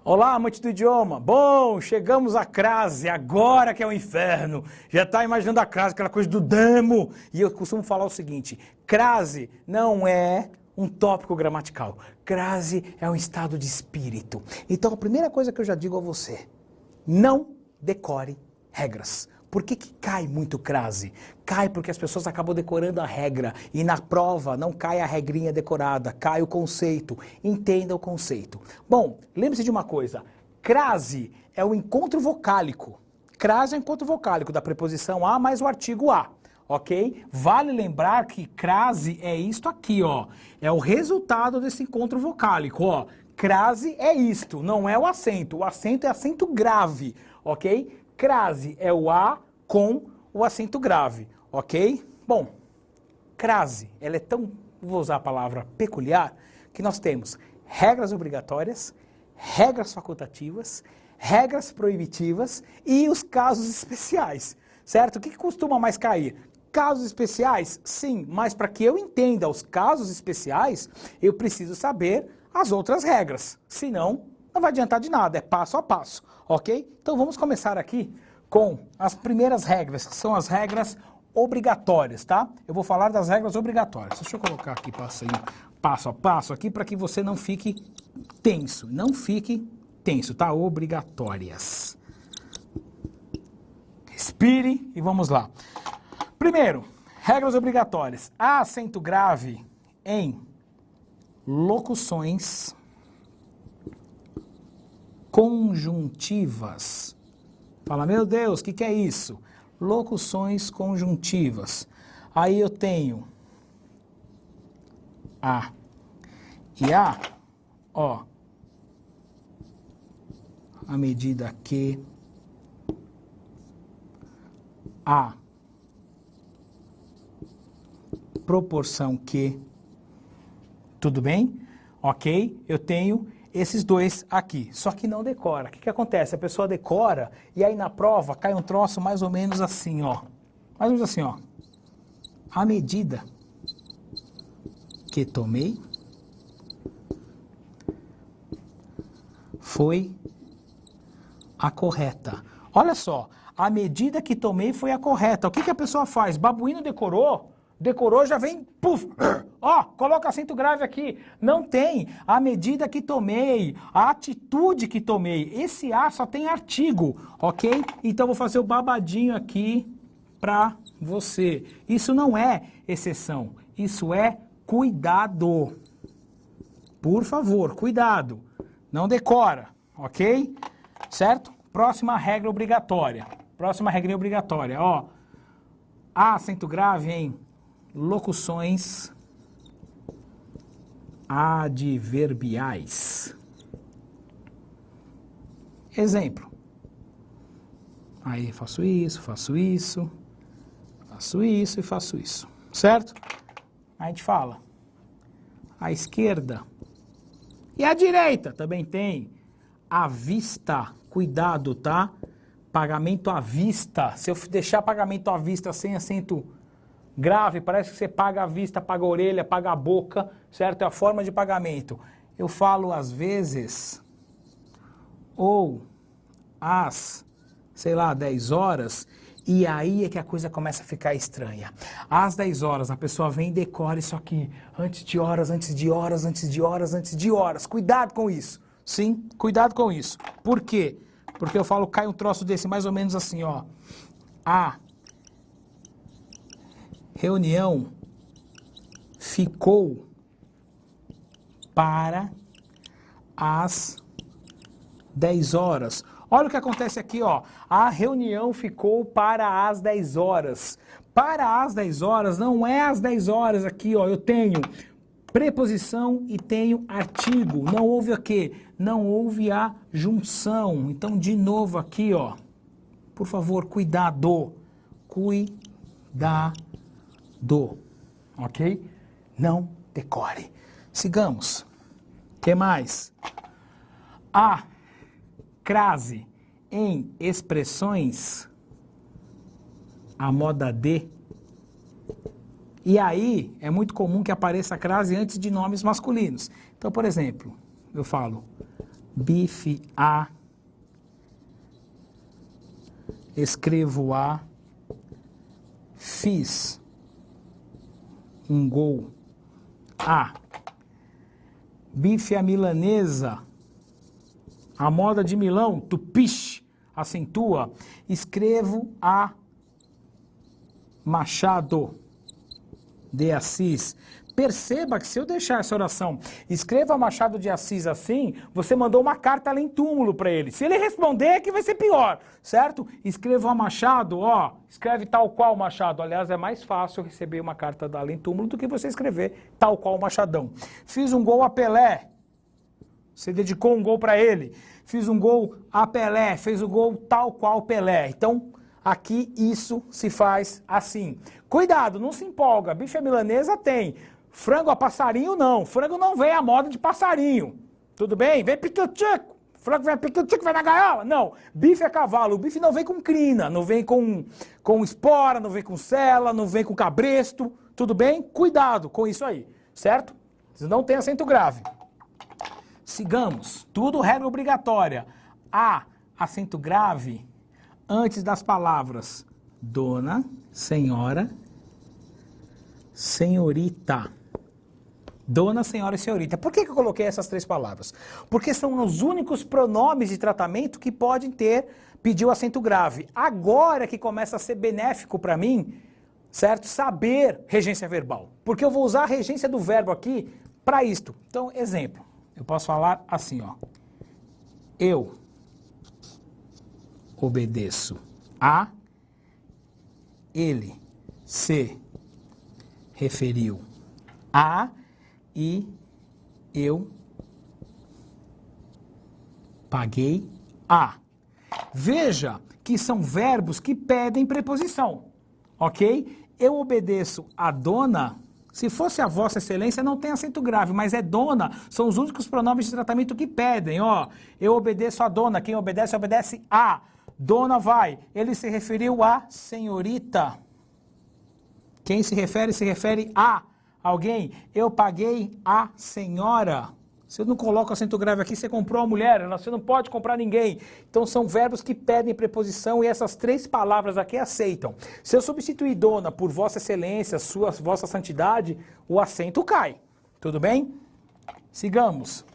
Olá, amante do idioma. Bom, chegamos à crase, agora que é o inferno. Já está imaginando a crase, aquela coisa do demo. E eu costumo falar o seguinte, crase não é um tópico gramatical. Crase é um estado de espírito. Então, a primeira coisa que eu já digo a você, não decore regras. Por que cai muito crase? Cai porque as pessoas acabam decorando a regra e na prova não cai a regrinha decorada, cai o conceito. Entenda o conceito. Bom, lembre-se de uma coisa, crase é o encontro vocálico. Crase é o encontro vocálico da preposição a mais o artigo a, ok? Vale lembrar que crase é isto aqui, ó. É o resultado desse encontro vocálico, ó. Crase é isto, não é o acento. O acento é acento grave, ok? Crase é o A com o acento grave, ok? Bom, crase, ela é tão, vou usar a palavra peculiar, que nós temos regras obrigatórias, regras facultativas, regras proibitivas e os casos especiais, certo? O que costuma mais cair? Casos especiais? Sim, mas para que eu entenda os casos especiais, eu preciso saber as outras regras, senão não vai adiantar de nada, é passo a passo, ok? Então vamos começar aqui com as primeiras regras, que são as regras obrigatórias, tá? Eu vou falar das regras obrigatórias. Deixa eu colocar aqui passo a passo aqui para que você não fique tenso. Não fique tenso, tá? Obrigatórias. Respire e vamos lá. Primeiro, regras obrigatórias. Há acento grave em locuções conjuntivas. Fala, meu Deus, o que é isso? Locuções conjuntivas. Aí eu tenho a e a, ó, à medida que a proporção que, tudo bem? Ok? Eu tenho esses dois aqui, só que não decora. O que acontece? A pessoa decora e aí na prova cai um troço mais ou menos assim, ó. Mais ou menos assim, ó. À medida que tomei, foi a correta. Olha só, a medida que tomei foi a correta. O que a pessoa faz? Babuíno decorou? Decorou, já vem, puf, ó, coloca acento grave aqui. Não tem. A medida que tomei, a atitude que tomei. Esse A só tem artigo, ok? Então vou fazer o babadinho aqui pra você. Isso não é exceção, isso é cuidado. Por favor, cuidado. Não decora, ok? Certo? Próxima regra obrigatória. Próxima regra obrigatória, ó. A acento grave em locuções adverbiais. Exemplo. Aí faço isso, faço isso, faço isso e faço isso. Certo? Aí a gente fala. A esquerda e a direita também tem. À vista. Cuidado, tá? Pagamento à vista. Se eu deixar pagamento à vista sem acento grave, parece que você paga a vista, paga a orelha, paga a boca, certo? É a forma de pagamento. Eu falo às vezes, ou às, sei lá, 10 horas, e aí é que a coisa começa a ficar estranha. Às 10 horas, a pessoa vem e decora isso aqui, antes de horas, antes de horas, antes de horas, antes de horas. Cuidado com isso. Sim, cuidado com isso. Por quê? Porque eu falo, cai um troço desse mais ou menos assim, ó. A reunião ficou para as 10 horas. Olha o que acontece aqui, ó. A reunião ficou para as 10 horas. Para as 10 horas não é às 10 horas aqui, ó. Eu tenho preposição e tenho artigo. Não houve o quê? Não houve a junção. Então, de novo aqui, ó. Por favor, cuidado. Cuidado. Ok? Não decore. Sigamos. O que mais? A crase em expressões à moda de. E aí, é muito comum que apareça a crase antes de nomes masculinos. Então, por exemplo, eu falo, bife a, escrevo a, fiz um gol a, bife à milanesa, a moda de Milão, tupiche, acentua, escrevo a Machado de Assis. Perceba que se eu deixar essa oração, escreva Machado de Assis assim, você mandou uma carta além túmulo para ele. Se ele responder, é que vai ser pior, certo? Escreva a Machado, ó, escreve tal qual Machado. Aliás, é mais fácil receber uma carta da além túmulo do que você escrever tal qual Machadão. Fiz um gol a Pelé. Você dedicou um gol para ele. Fiz um gol a Pelé, fez o gol tal qual Pelé. Então, aqui isso se faz assim. Cuidado, não se empolga. Bife à milanesa tem. Frango a passarinho não. Frango não vem à moda de passarinho. Tudo bem? Vem piquitico. Frango vem piquitico, vai na gaiola. Não. Bife é cavalo. O bife não vem com crina, não vem com espora, não vem com cela, não vem com cabresto. Tudo bem? Cuidado com isso aí, certo? Não tem acento grave. Sigamos. Tudo regra obrigatória. A, acento grave, antes das palavras dona, senhora, senhorita. Dona, senhora e senhorita. Por que eu coloquei essas três palavras? Porque são os únicos pronomes de tratamento que podem pedir o acento grave. Agora que começa a ser benéfico para mim, certo? Saber regência verbal. Porque eu vou usar a regência do verbo aqui para isto. Então, exemplo. Eu posso falar assim, ó. Eu obedeço a, ele se referiu a e eu paguei a. Veja que são verbos que pedem preposição, ok? Eu obedeço a dona. Se fosse a vossa excelência, não tem acento grave, mas é dona, são os únicos pronomes de tratamento que pedem, ó. Eu obedeço a dona, quem obedece, obedece a. Dona vai, ele se referiu a senhorita. Quem se refere a alguém. Eu paguei a senhora. Se eu não coloco acento grave aqui, você comprou a mulher, você não pode comprar ninguém. Então são verbos que pedem preposição e essas três palavras aqui aceitam. Se eu substituir dona por vossa excelência, vossa santidade, o acento cai. Tudo bem? Sigamos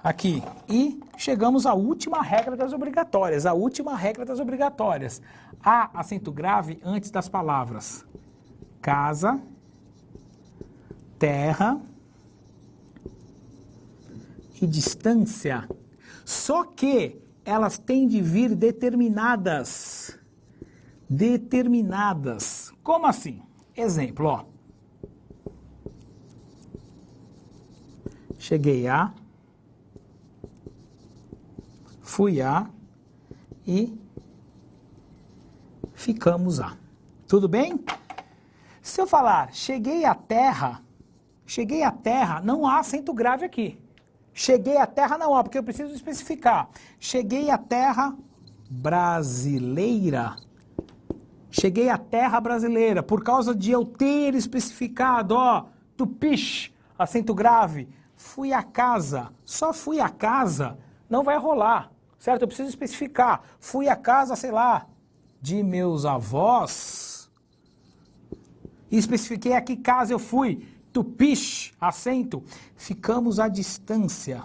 aqui. E chegamos à última regra das obrigatórias. A última regra das obrigatórias. Há acento grave antes das palavras casa, terra e distância. Só que elas têm de vir determinadas. Determinadas. Como assim? Exemplo, ó. Cheguei a, fui a e ficamos a. Tudo bem? Se eu falar cheguei à terra, não há acento grave aqui. Cheguei à terra não há, porque eu preciso especificar. Cheguei à terra brasileira. Cheguei à terra brasileira, por causa de eu ter especificado, ó, tupiche, acento grave. Fui à casa, só fui à casa, não vai rolar, certo? Eu preciso especificar. Fui à casa, sei lá, de meus avós. E especifiquei a que casa eu fui. Tupiche, acento. Ficamos à distância.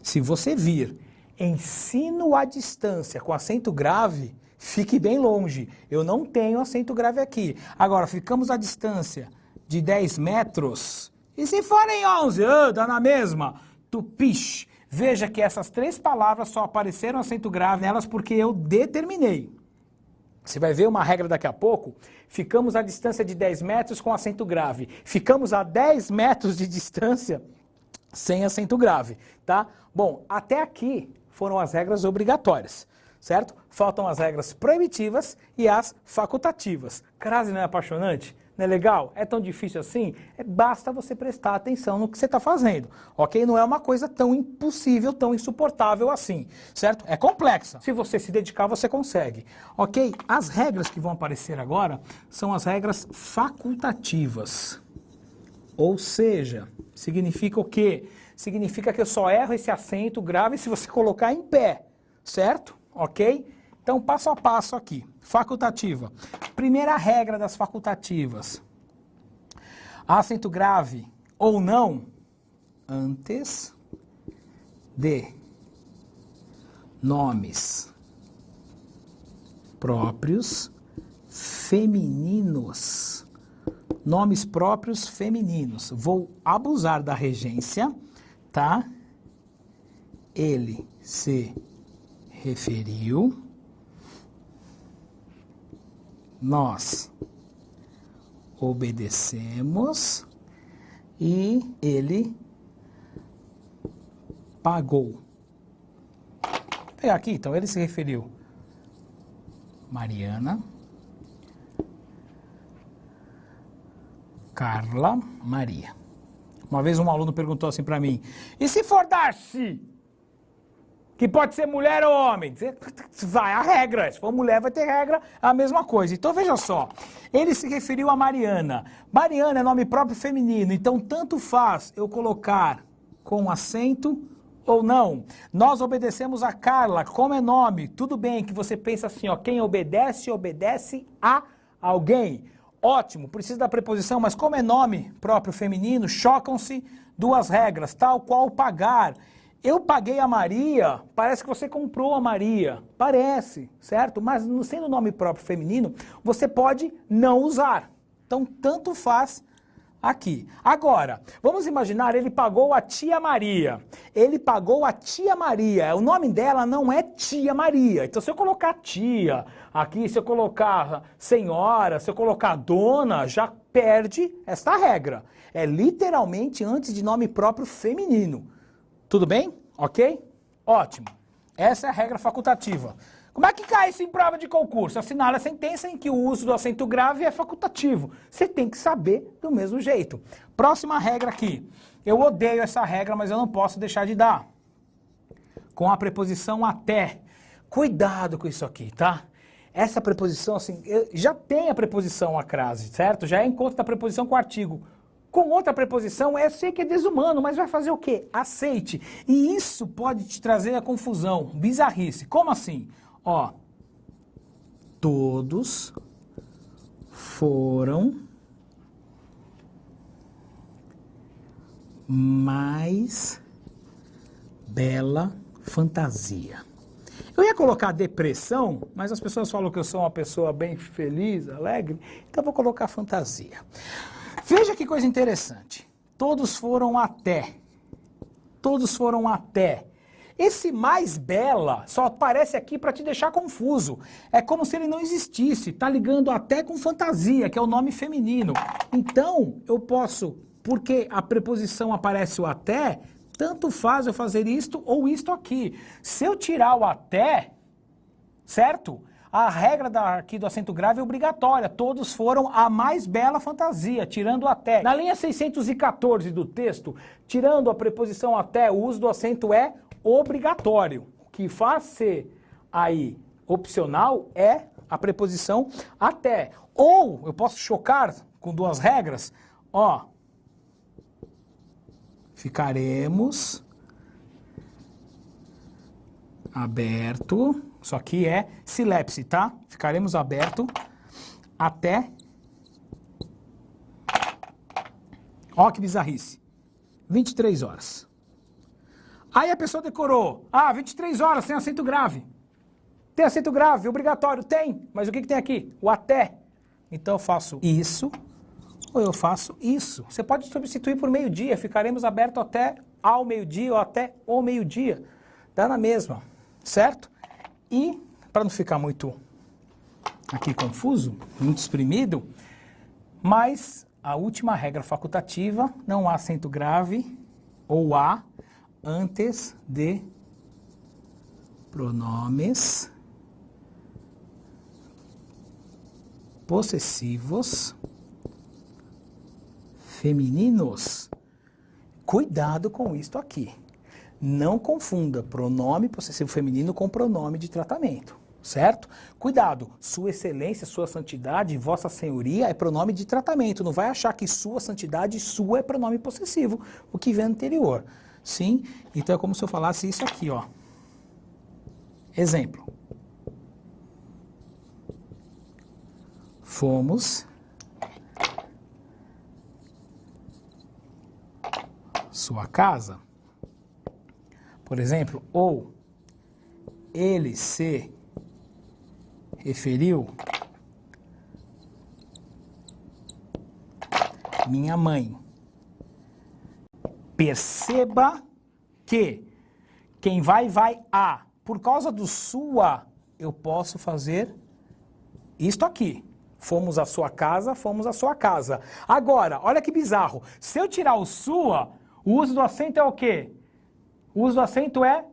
Se você vir ensino à distância com acento grave, fique bem longe. Eu não tenho acento grave aqui. Agora, ficamos à distância de 10 metros. E se forem 11? Dá na mesma. Tupiche. Veja que essas três palavras só apareceram acento grave nelas porque eu determinei. Você vai ver uma regra daqui a pouco. Ficamos à distância de 10 metros com acento grave. Ficamos a 10 metros de distância sem acento grave, tá? Bom, até aqui foram as regras obrigatórias, certo? Faltam as regras proibitivas e as facultativas. Crase não é apaixonante? Não é legal? É tão difícil assim? Basta você prestar atenção no que você está fazendo, ok? Não é uma coisa tão impossível, tão insuportável assim, certo? É complexa. Se você se dedicar, você consegue, ok? As regras que vão aparecer agora são as regras facultativas. Ou seja, significa o quê? significa que eu só erro esse acento grave se você colocar em pé, certo? Ok? Então, passo a passo aqui. Facultativa. Primeira regra das facultativas. Acento grave ou não antes de nomes próprios femininos. Nomes próprios femininos. Vou abusar da regência, tá? Ele se referiu. Nós obedecemos e ele pagou. Vou pegar aqui, então, ele se referiu Mariana, Carla, Maria. Uma vez um aluno perguntou assim para mim, e se for Darcy? Que pode ser mulher ou homem? Vai a regra. Se for mulher, vai ter regra, a mesma coisa. Então, veja só. Ele se referiu a Mariana. Mariana é nome próprio feminino. Então, tanto faz eu colocar com acento ou não. Nós obedecemos a Carla. Como é nome? Tudo bem que você pensa assim, ó. Quem obedece, obedece a alguém. Ótimo. Precisa da preposição, mas como é nome próprio feminino, chocam-se duas regras. Tal qual pagar. Eu paguei a Maria, parece que você comprou a Maria, parece, certo? Mas sendo nome próprio feminino, você pode não usar. Então, tanto faz aqui. Agora, vamos imaginar, ele pagou a tia Maria. Ele pagou a tia Maria. O nome dela não é tia Maria. Então, se eu colocar tia aqui, se eu colocar senhora, se eu colocar dona, já perde esta regra. É literalmente antes de nome próprio feminino. Tudo bem? Ok? Ótimo. Essa é a regra facultativa. Como é que cai isso em prova de concurso? Assinale a sentença em que o uso do acento grave é facultativo. Você tem que saber do mesmo jeito. Próxima regra aqui. Eu odeio essa regra, mas eu não posso deixar de dar. Com a preposição até. Cuidado com isso aqui, tá? Essa preposição, assim, já tem a preposição a crase, certo? Já é encontro da preposição com o artigo. Com outra preposição, eu sei que é desumano, mas vai fazer o quê? Aceite. E isso pode te trazer a confusão, bizarrice. Como assim? Ó, todos foram mais bela fantasia. Eu ia colocar depressão, mas as pessoas falam que eu sou uma pessoa bem feliz, alegre, então eu vou colocar fantasia. Veja que coisa interessante. Todos foram até. Todos foram até. Esse mais bela só aparece aqui para te deixar confuso. É como se ele não existisse. Tá ligando até com fantasia, que é o nome feminino. Então, eu posso, porque a preposição aparece o até, tanto faz eu fazer isto ou isto aqui. Se eu tirar o até, certo? A regra aqui do acento grave é obrigatória. Todos foram a mais bela fantasia, tirando até. Na linha 614 do texto, tirando a preposição até, o uso do acento é obrigatório. O que faz ser aí opcional é a preposição até. Ou eu posso chocar com duas regras. Ó, ficaremos aberto. Isso aqui é silepse, tá? Ficaremos aberto até... Ó que bizarrice. 23 horas. Aí a pessoa decorou. 23 horas, tem acento grave. Tem acento grave, obrigatório? Tem. Mas o que tem aqui? O até. Então eu faço isso ou eu faço isso. Você pode substituir por meio-dia. Ficaremos abertos até ao meio-dia ou até o meio-dia. Dá na mesma, certo? E, para não ficar muito aqui confuso, muito exprimido, mas a última regra facultativa, não há acento grave ou há antes de pronomes possessivos femininos. Cuidado com isto aqui. Não confunda pronome possessivo feminino com pronome de tratamento, certo? Cuidado, sua excelência, sua santidade, vossa senhoria é pronome de tratamento. Não vai achar que sua santidade, sua é pronome possessivo, o que vem anterior. Sim? Então é como se eu falasse isso aqui, ó. Exemplo. Fomos sua casa. Por exemplo, ou ele se referiu minha mãe. Perceba que quem vai a. Por causa do sua, eu posso fazer isto aqui. Fomos à sua casa, fomos à sua casa. Agora, olha que bizarro. Se eu tirar o sua, o uso do acento é o quê? O uso do acento é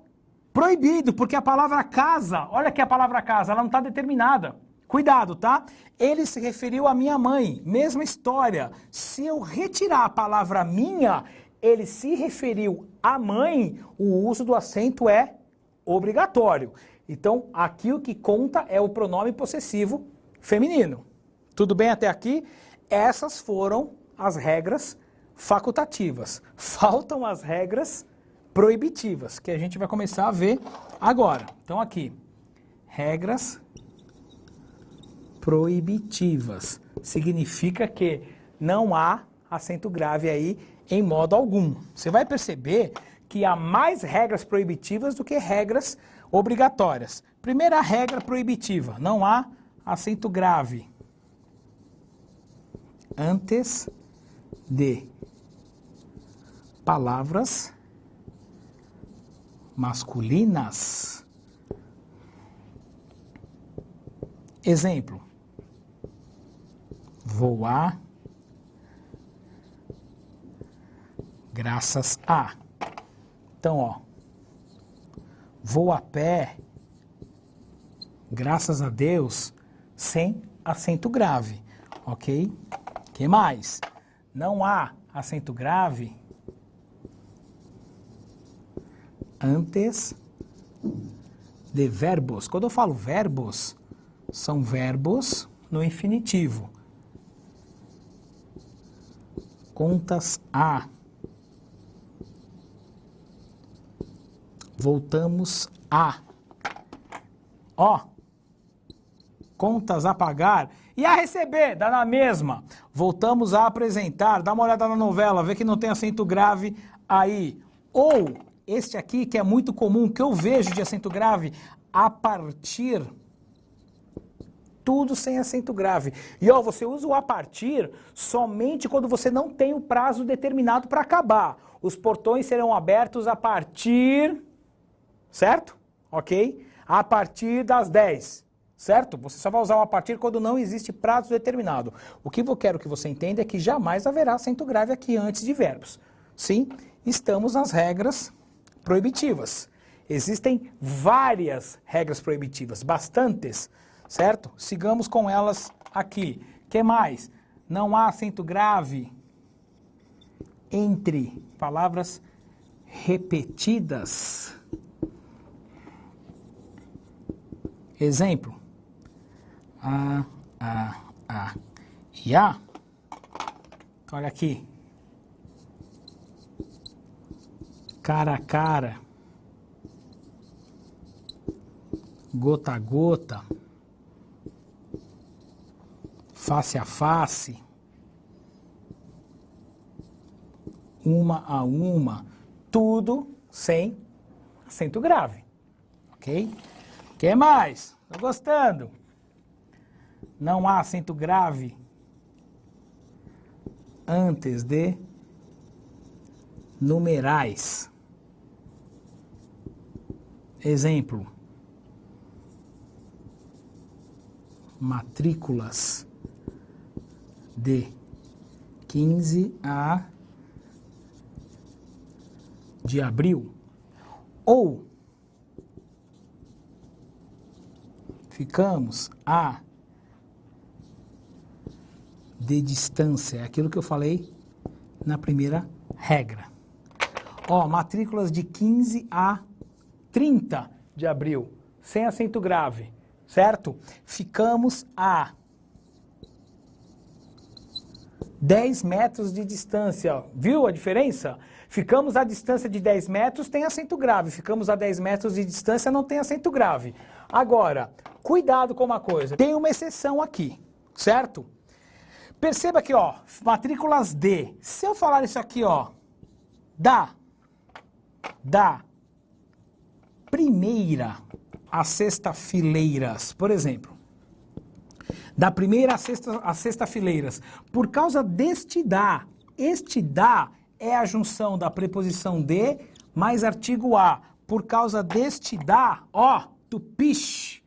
proibido, porque a palavra casa, olha aqui a palavra casa, ela não está determinada. Cuidado, tá? Ele se referiu à minha mãe, mesma história. Se eu retirar a palavra minha, ele se referiu à mãe, o uso do acento é obrigatório. Então, aqui o que conta é o pronome possessivo feminino. Tudo bem até aqui? Essas foram as regras facultativas. Faltam as regras proibitivas, que a gente vai começar a ver agora. Então, aqui, regras proibitivas. Significa que não há acento grave aí em modo algum. Você vai perceber que há mais regras proibitivas do que regras obrigatórias. Primeira regra proibitiva, não há acento grave antes de palavras masculinas. Exemplo. Voar graças a. Então, ó. Vou a pé graças a Deus sem acento grave, ok? Que mais? Não há acento grave antes de verbos. Quando eu falo verbos, são verbos no infinitivo. Contas a. Voltamos a. Ó. Contas a pagar e a receber, dá na mesma. Voltamos a apresentar, dá uma olhada na novela, vê que não tem acento grave aí. Ou, este aqui que é muito comum, que eu vejo de acento grave, a partir, tudo sem acento grave. E ó, você usa o a partir somente quando você não tem o prazo determinado para acabar. Os portões serão abertos a partir, certo? Ok? A partir das 10. Certo? Você só vai usar o a partir quando não existe prazo determinado. O que eu quero que você entenda é que jamais haverá acento grave aqui antes de verbos. Sim, estamos nas regras proibitivas. Existem várias regras proibitivas, bastantes, certo? Sigamos com elas aqui. Que mais? Não há acento grave entre palavras repetidas. Exemplo. A e a. Olha aqui. Cara a cara. Gota a gota. Face a face. Uma a uma. Tudo sem acento grave. Ok? O que mais? Tô gostando. Não há acento grave antes de numerais. Exemplo. Matrículas de 15 de abril. Ou ficamos a de distância, é aquilo que eu falei na primeira regra. Ó, matrículas de 15 a 30 de abril, sem acento grave, certo? Ficamos a 10 metros de distância, viu a diferença? Ficamos à distância de 10 metros, tem acento grave. Ficamos a 10 metros de distância, não tem acento grave. Agora, cuidado com uma coisa. Tem uma exceção aqui, certo? Perceba que, ó, matrículas D. Se eu falar isso aqui, ó, da primeira a sexta fileiras, por exemplo. Da primeira a sexta fileiras. Por causa deste da. Este da é a junção da preposição de mais artigo a. Por causa deste da, ó, tupish,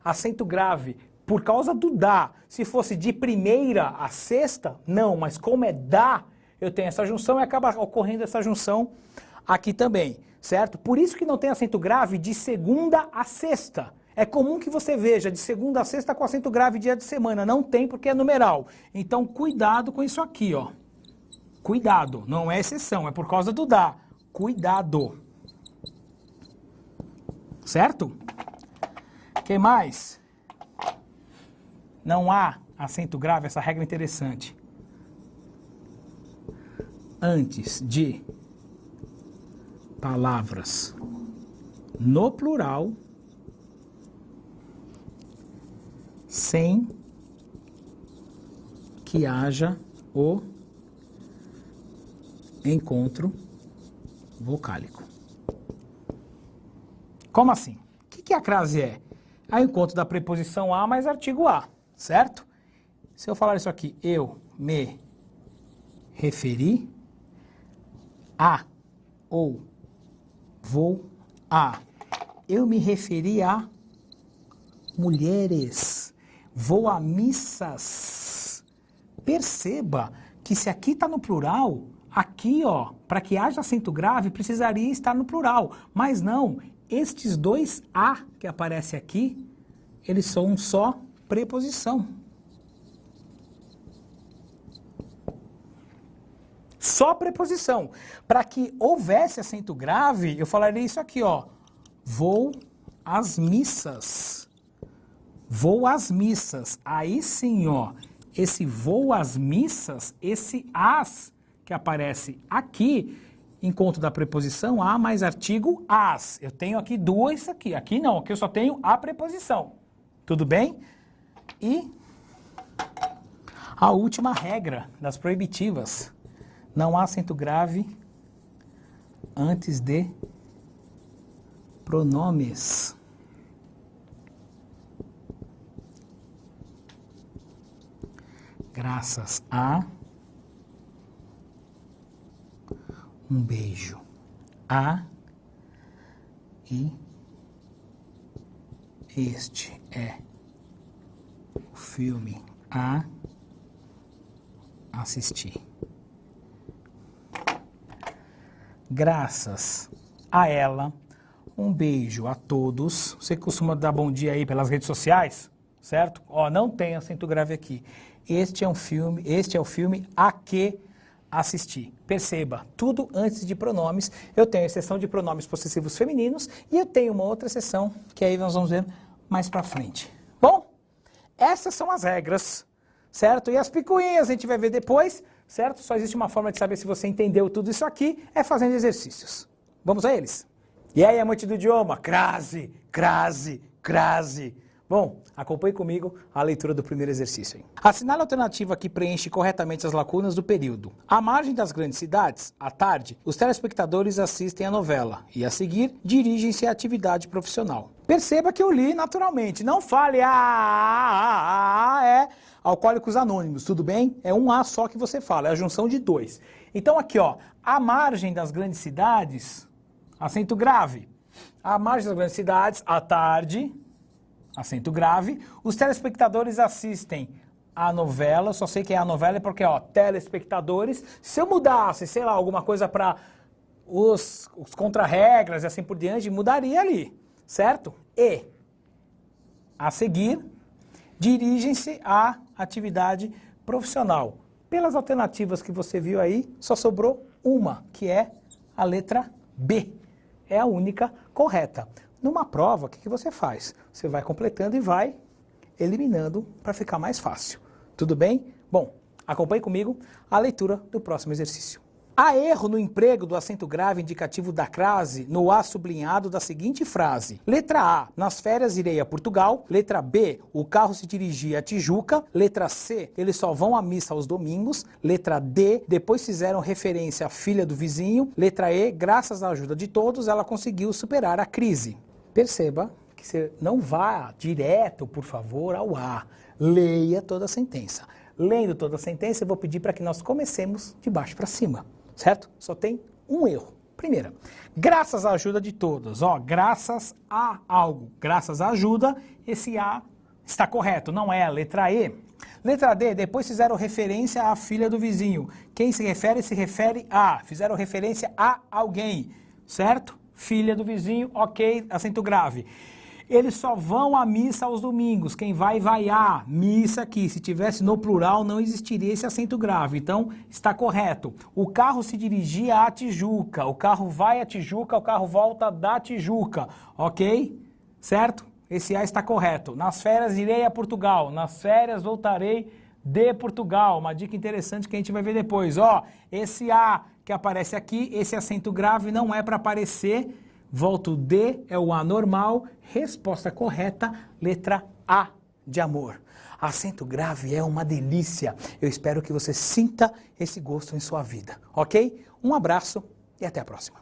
acento grave. Por causa do da. Se fosse de primeira a sexta, não. Mas como é da, eu tenho essa junção e acaba ocorrendo essa junção aqui também, certo? Por isso que não tem acento grave de segunda a sexta. É comum que você veja de segunda a sexta com acento grave dia de semana. Não tem porque é numeral. Então, cuidado com isso aqui, ó. Cuidado, não é exceção, é por causa do da. Cuidado. Certo? O que mais? Não há acento grave, essa regra é interessante. Antes de palavras no plural, sem que haja o encontro vocálico. Como assim? O que a crase é? É o encontro da preposição a mais artigo a, certo? Se eu falar isso aqui, eu me referi a ou vou a. Eu me referi a mulheres. Vou a missas. Perceba que se aqui está no plural, aqui, ó, para que haja acento grave, precisaria estar no plural. Mas não, estes dois a que aparece aqui, eles são só preposição. Só preposição. Para que houvesse acento grave, eu falaria isso aqui, ó. Vou às missas. Vou às missas. Aí sim, ó. Esse vou às missas, esse as que aparece aqui, encontro da preposição a mais artigo as. Eu tenho aqui duas aqui. Aqui não, aqui eu só tenho a preposição. Tudo bem? E a última regra das proibitivas. Não há acento grave antes de pronomes. Graças a um beijo. A e este é o filme a assistir. Graças a ela, um beijo a todos. Você costuma dar bom dia aí pelas redes sociais, certo? Ó, não tem acento grave aqui. Este é o filme a que assistir. Perceba, tudo antes de pronomes. Eu tenho a exceção de pronomes possessivos femininos e eu tenho uma outra exceção que aí nós vamos ver mais pra frente. Bom, essas são as regras, certo? E as picuinhas a gente vai ver depois, certo? Só existe uma forma de saber se você entendeu tudo isso aqui, é fazendo exercícios. Vamos a eles? E aí, amante do idioma? Crase, crase, crase. Bom, acompanhe comigo a leitura do primeiro exercício. Assinale a alternativa que preenche corretamente as lacunas do período. À margem das grandes cidades, à tarde, os telespectadores assistem à novela e, a seguir, dirigem-se à atividade profissional. Perceba que eu li naturalmente. Não fale é Alcoólicos Anônimos, tudo bem? É um A só que você fala, é a junção de dois. Então aqui, ó, à margem das grandes cidades, acento grave. À margem das grandes cidades, à tarde, acento grave, os telespectadores assistem a novela, só sei que é a novela porque, ó, telespectadores. Se eu mudasse, sei lá, alguma coisa para os contra-regras e assim por diante, mudaria ali, certo? E, a seguir, dirigem-se à atividade profissional. Pelas alternativas que você viu aí, só sobrou uma, que é a letra B. É a única correta. Numa prova, o que você faz? Você vai completando e vai eliminando para ficar mais fácil. Tudo bem? Bom, acompanhe comigo a leitura do próximo exercício. Há erro no emprego do acento grave indicativo da crase no A sublinhado da seguinte frase. Letra A, nas férias irei a Portugal. Letra B, o carro se dirigia a Tijuca. Letra C, eles só vão à missa aos domingos. Letra D, depois fizeram referência à filha do vizinho. Letra E, graças à ajuda de todos, ela conseguiu superar a crise. Perceba que você não vá direto, por favor, ao A. Leia toda a sentença. Lendo toda a sentença, eu vou pedir para que nós comecemos de baixo para cima. Certo? Só tem um erro. Primeira, graças à ajuda de todos, graças a algo, graças à ajuda, esse A está correto, não é a letra E. Letra D, depois fizeram referência à filha do vizinho. Quem se refere a, fizeram referência a alguém, certo? Filha do vizinho, ok, acento grave. Eles só vão à missa aos domingos. Quem vai a missa aqui. Se tivesse no plural, não existiria esse acento grave. Então, está correto. O carro se dirigia a Tijuca. O carro vai a Tijuca, o carro volta da Tijuca. Ok? Certo? Esse A está correto. Nas férias irei a Portugal. Nas férias voltarei de Portugal. Uma dica interessante que a gente vai ver depois. Esse A que aparece aqui, esse acento grave não é para aparecer. Volta o D, é o A normal. Resposta correta, letra A de amor. Acento grave é uma delícia. Eu espero que você sinta esse gosto em sua vida, ok? Um abraço e até a próxima.